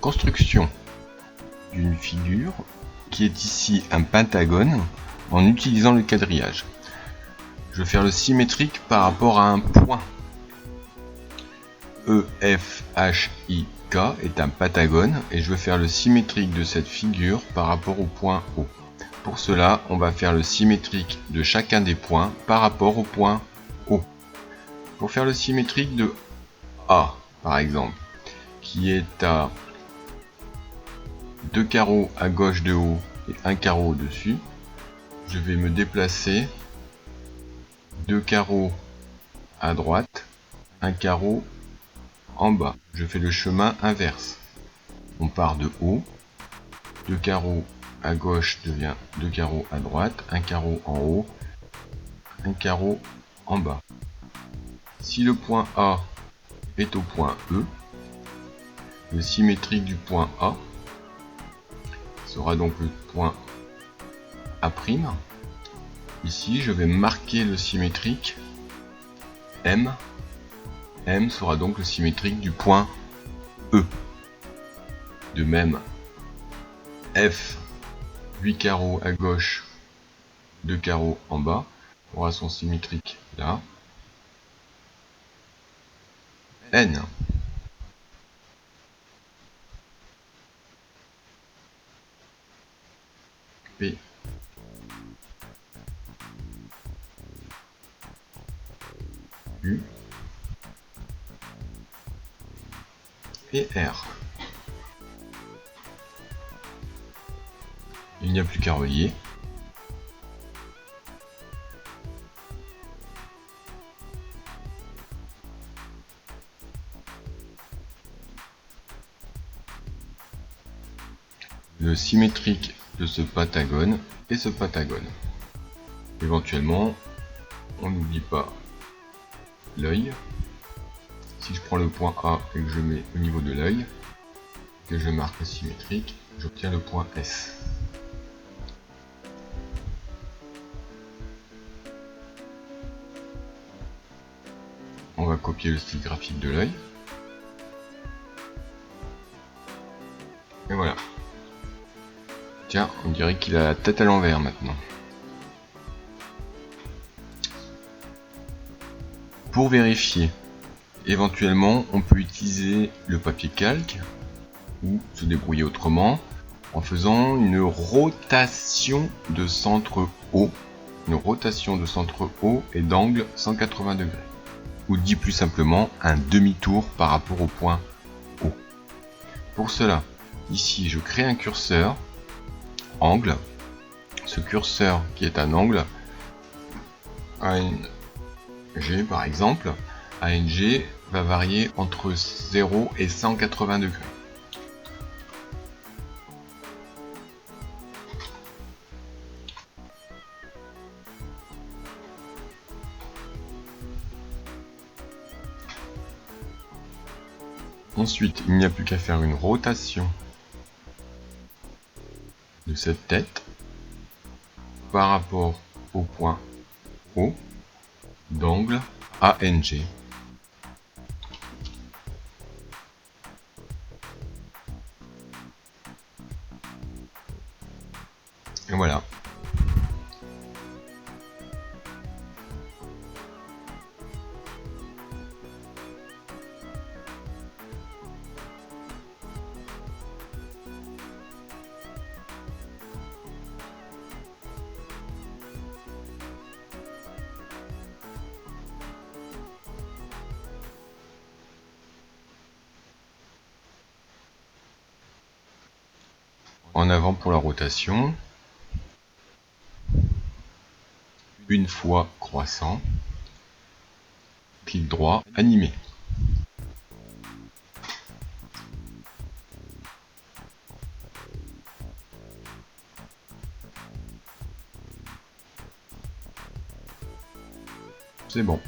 construction d'une figure qui est ici un pentagone en utilisant le quadrillage. Je vais faire le symétrique par rapport à un point. EFHIK est un pentagone et je vais faire le symétrique de cette figure par rapport au point O. Pour cela, on va faire le symétrique de chacun des points par rapport au point O. Pour faire le symétrique de A, par exemple, qui est à 2 carreaux à gauche de haut et 1 carreau au-dessus, je vais me déplacer 2 carreaux à droite, 1 carreau en bas. Je fais le chemin inverse. On part de haut, 2 carreaux à gauche devient 2 carreaux à droite, 1 carreau en haut, 1 carreau en bas. Si le point A est au point E, le symétrique du point A sera donc le point A'. Ici, je vais marquer le symétrique M. M sera donc le symétrique du point E. De même, F, 8 carreaux à gauche, 2 carreaux en bas, aura son symétrique là. N. P. U. Et R. Il n'y a plus qu'à relier. Le symétrique de ce pentagone et ce pentagone. Éventuellement, on n'oublie pas l'œil. Si je prends le point A et que je mets au niveau de l'œil, que je marque le symétrique, j'obtiens le point S. On va copier le style graphique de l'œil. Et voilà. Tiens, on dirait qu'il a la tête à l'envers maintenant. Pour vérifier, éventuellement, on peut utiliser le papier calque ou se débrouiller autrement en faisant une rotation de centre haut. Une rotation de centre haut et d'angle 180 degrés. Ou dit plus simplement un demi-tour par rapport au point O. Pour cela, ici je crée un curseur, angle. Ce curseur qui est un angle, ANG par exemple, ANG va varier entre 0 et 180 degrés. Ensuite, il n'y a plus qu'à faire une rotation de cette tête par rapport au point O d'angle ANG. Et voilà. En avant pour la rotation, une fois croissant, clic droit, animé. C'est bon.